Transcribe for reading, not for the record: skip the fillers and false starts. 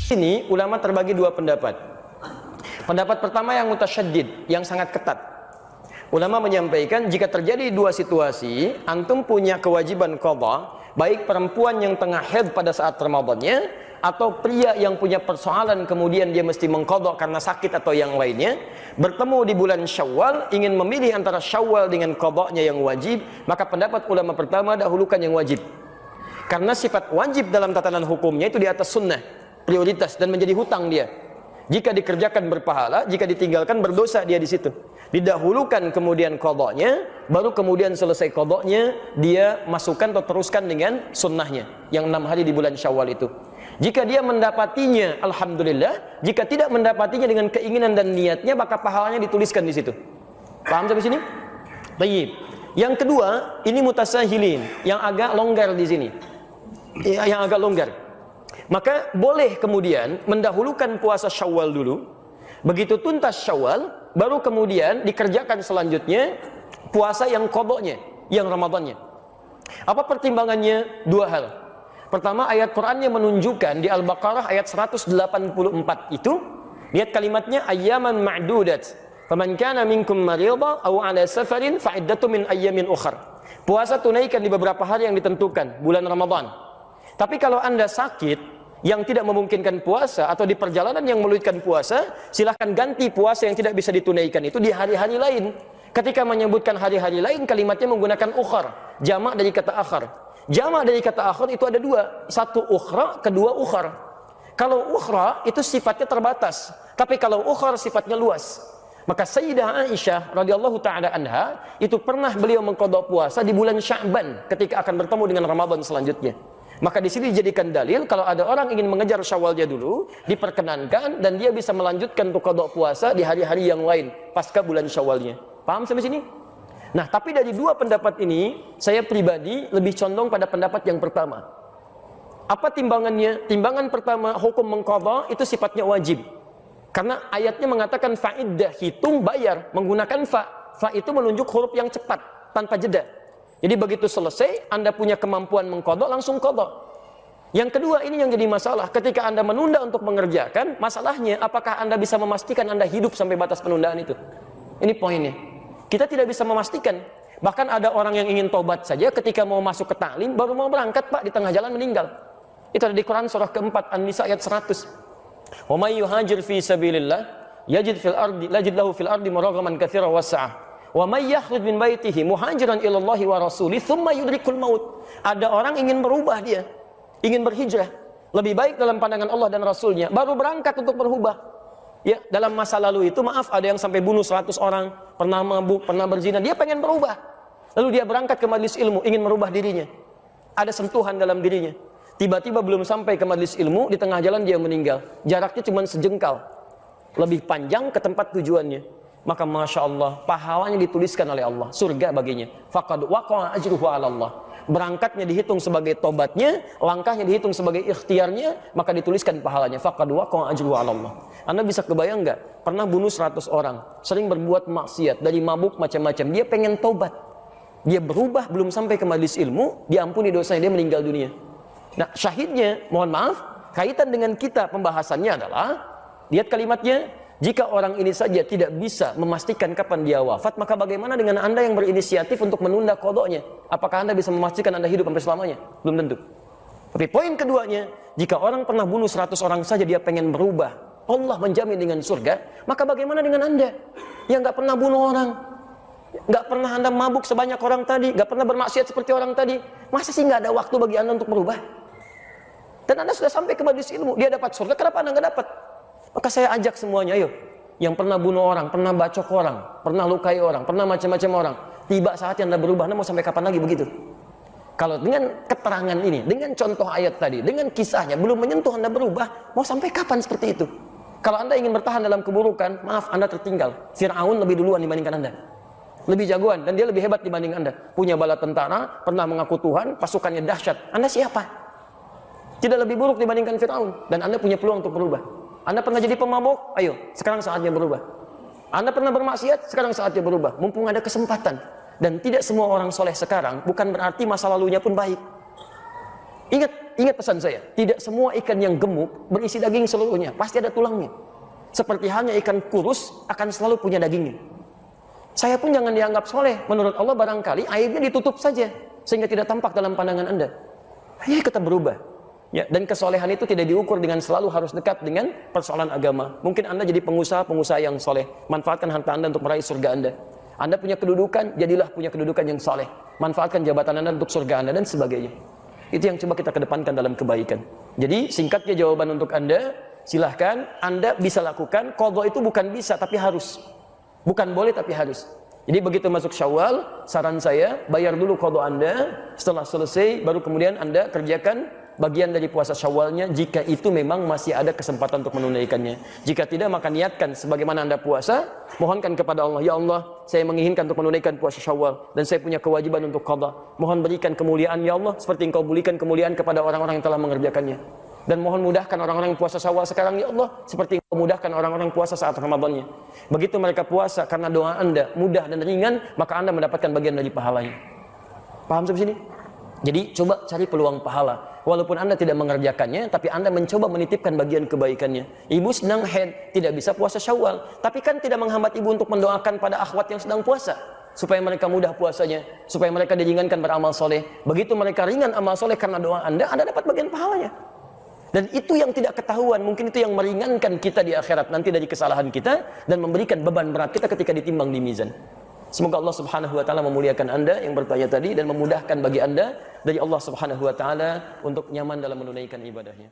Ini ulama terbagi dua pendapat. Pendapat pertama yang mutasyaddid, yang sangat ketat. Ulama menyampaikan jika terjadi dua situasi, antum punya kewajiban qadha, baik perempuan yang tengah haid pada saat Ramadannya atau pria yang punya persoalan kemudian dia mesti mengqadha karena sakit atau yang lainnya, bertemu di bulan Syawal, ingin memilih antara Syawal dengan qadhanya yang wajib, maka pendapat ulama pertama dahulukan yang wajib. Karena sifat wajib dalam tatanan hukumnya itu di atas sunnah, prioritas, dan menjadi hutang dia. Jika dikerjakan berpahala, jika ditinggalkan berdosa dia di situ. Didahulukan kemudian qadhanya, baru kemudian selesai qadhanya dia masukkan atau teruskan dengan sunnahnya yang 6 hari di bulan Syawal itu. Jika dia mendapatinya, alhamdulillah. Jika tidak mendapatinya dengan keinginan dan niatnya, maka pahalanya dituliskan di situ. Paham sampai sini? Baik. Yang kedua, ini mutasahilin, yang agak longgar di sini. Yang agak longgar. Maka boleh kemudian mendahulukan puasa Syawal dulu. Begitu tuntas Syawal, baru kemudian dikerjakan selanjutnya puasa yang qadhanya, yang Ramadannya. Apa pertimbangannya? Dua hal. Pertama, ayat Qur'annya menunjukkan di Al-Baqarah ayat 184 itu, lihat kalimatnya ayyaman ma'dudat. Faman kana minkum maridha aw 'ala safarin fa iddatun min ayyamin ukhra. Puasa tunaikan di beberapa hari yang ditentukan, bulan Ramadan. Tapi kalau Anda sakit yang tidak memungkinkan puasa atau di perjalanan yang meluitkan puasa, silahkan ganti puasa yang tidak bisa ditunaikan itu di hari-hari lain. Ketika menyebutkan hari-hari lain, kalimatnya menggunakan ukhar, jamak dari kata akhar. Jamak dari kata akhar itu ada dua, satu ukhra, kedua ukhar. Kalau ukhra itu sifatnya terbatas, tapi kalau ukhar sifatnya luas. Maka Sayyidah Aisyah radhiyallahu taala anha itu pernah beliau mengqadha puasa di bulan Sya'ban ketika akan bertemu dengan Ramadan selanjutnya. Maka di sini dijadikan dalil kalau ada orang ingin mengejar Syawalnya dulu, diperkenankan dan dia bisa melanjutkan untuk qadha puasa di hari-hari yang lain pasca bulan Syawalnya. Paham sampai sini? Nah, tapi dari dua pendapat ini, saya pribadi lebih condong pada pendapat yang pertama. Apa timbangannya? Timbangan pertama, hukum mengqadha itu sifatnya wajib. Karena ayatnya mengatakan fa'iddah, hitung bayar, menggunakan fa. Fa itu menunjuk huruf yang cepat, tanpa jeda. Jadi begitu selesai, Anda punya kemampuan mengqadha, langsung qadha. Yang kedua, ini yang jadi masalah. Ketika Anda menunda untuk mengerjakan, masalahnya apakah Anda bisa memastikan Anda hidup sampai batas penundaan itu? Ini poinnya. Kita tidak bisa memastikan. Bahkan ada orang yang ingin tobat saja ketika mau masuk ke taklim, baru mau berangkat, Pak, di tengah jalan meninggal. Itu ada di Quran surah keempat, An-Nisa ayat 100. Wa may yuhajir fi sabilillah yajid lahu fil ardi muragaman katsiran was'ah. Wa may yakhruj min baitihi muhajiran ila Allah wa rasulih tsumma yudrikul maut. Ada orang ingin berubah dia, ingin berhijrah, lebih baik dalam pandangan Allah dan Rasulnya, baru berangkat untuk berubah. Ya, dalam masa lalu itu maaf ada yang sampai bunuh 100 orang, pernah mabuk, pernah berzina, dia pengen berubah. Lalu dia berangkat ke majelis ilmu, ingin merubah dirinya. Ada sentuhan dalam dirinya. Tiba-tiba belum sampai ke majelis ilmu, di tengah jalan dia meninggal. Jaraknya cuma sejengkal. Lebih panjang ke tempat tujuannya. Maka Masya Allah, pahalanya dituliskan oleh Allah, surga baginya. Faqad waqa'a ajruhu 'ala Allah. Berangkatnya dihitung sebagai tobatnya, langkahnya dihitung sebagai ikhtiarnya, maka dituliskan pahalanya. Faqad waqa'a ajruhu 'ala Allah. Anda bisa kebayang enggak? Pernah bunuh 100 orang, sering berbuat maksiat, dari mabuk macam-macam. Dia pengen tobat. Dia berubah, belum sampai ke majelis ilmu, diampuni dosanya, dia meninggal dunia. Nah, syahidnya, mohon maaf, kaitan dengan kita pembahasannya adalah, lihat kalimatnya, jika orang ini saja tidak bisa memastikan kapan dia wafat, maka bagaimana dengan Anda yang berinisiatif untuk menunda qadhanya? Apakah Anda bisa memastikan Anda hidup sampai selamanya? Belum tentu. Tapi poin keduanya, jika orang pernah bunuh 100 orang saja dia pengen berubah, Allah menjamin dengan surga, maka bagaimana dengan Anda yang nggak pernah bunuh orang, nggak pernah Anda mabuk sebanyak orang tadi, nggak pernah bermaksiat seperti orang tadi? Masa sih nggak ada waktu bagi Anda untuk berubah? Dan Anda sudah sampai ke majelis ilmu, dia dapat surga, kenapa Anda nggak dapat? Maka saya ajak semuanya, ayo, yang pernah bunuh orang, pernah bacok orang, pernah lukai orang, pernah macam-macam orang, tiba saatnya Anda berubah. Anda mau sampai kapan lagi begitu? Kalau dengan keterangan ini, dengan contoh ayat tadi, dengan kisahnya, belum menyentuh Anda berubah, mau sampai kapan seperti itu? Kalau Anda ingin bertahan dalam keburukan, maaf, Anda tertinggal. Fir'aun lebih duluan dibandingkan Anda. Lebih jagoan, dan dia lebih hebat dibanding Anda. Punya bala tentara, pernah mengaku Tuhan, pasukannya dahsyat. Anda siapa? Tidak lebih buruk dibandingkan Fir'aun, dan Anda punya peluang untuk berubah. Anda pernah jadi pemabuk? Ayo, sekarang saatnya berubah. Anda pernah bermaksiat? Sekarang saatnya berubah. Mumpung ada kesempatan. Dan tidak semua orang soleh sekarang, bukan berarti masa lalunya pun baik. Ingat pesan saya, tidak semua ikan yang gemuk berisi daging seluruhnya, pasti ada tulangnya. Seperti halnya ikan kurus akan selalu punya dagingnya. Saya pun jangan dianggap soleh. Menurut Allah barangkali aibnya ditutup saja sehingga tidak tampak dalam pandangan Anda. Hanya kita berubah. Ya, dan kesolehan itu tidak diukur dengan selalu harus dekat dengan persoalan agama. Mungkin Anda jadi pengusaha yang soleh, manfaatkan harta Anda untuk meraih surga Anda. Anda punya kedudukan, jadilah punya kedudukan yang soleh. Manfaatkan jabatan Anda untuk surga Anda dan sebagainya. Itu yang coba kita kedepankan dalam kebaikan. Jadi singkatnya jawaban untuk Anda, silahkan Anda bisa lakukan. Qadha itu bukan bisa tapi harus. Bukan boleh tapi harus. Jadi begitu masuk Syawal, saran saya bayar dulu qadha Anda. Setelah selesai baru kemudian Anda kerjakan bagian dari puasa Syawalnya jika itu memang masih ada kesempatan untuk menunaikannya. Jika tidak maka niatkan sebagaimana Anda puasa, mohonkan kepada Allah, ya Allah, saya menginginkan untuk menunaikan puasa Syawal dan saya punya kewajiban untuk qadha. Mohon berikan kemuliaan ya Allah seperti Engkau berikan kemuliaan kepada orang-orang yang telah mengerjakannya. Dan mohon mudahkan orang-orang yang puasa Syawal sekarang ya Allah seperti Engkau mudahkan orang-orang puasa saat Ramadannya. Begitu mereka puasa karena doa Anda mudah dan ringan, maka Anda mendapatkan bagian dari pahalanya. Paham sampai sini? Jadi coba cari peluang pahala. Walaupun Anda tidak mengerjakannya, tapi Anda mencoba menitipkan bagian kebaikannya. Ibu sedang haid, tidak bisa puasa Syawal, tapi kan tidak menghambat ibu untuk mendoakan pada akhwat yang sedang puasa supaya mereka mudah puasanya, supaya mereka diringankan beramal soleh. Begitu mereka ringan amal soleh karena doa Anda dapat bagian pahalanya. Dan itu yang tidak ketahuan, mungkin itu yang meringankan kita di akhirat nanti dari kesalahan kita dan memberikan beban berat kita ketika ditimbang di mizan. Semoga Allah Subhanahu wa taala memuliakan Anda yang bertanya tadi dan memudahkan bagi Anda dari Allah Subhanahu wa taala untuk nyaman dalam menunaikan ibadahnya.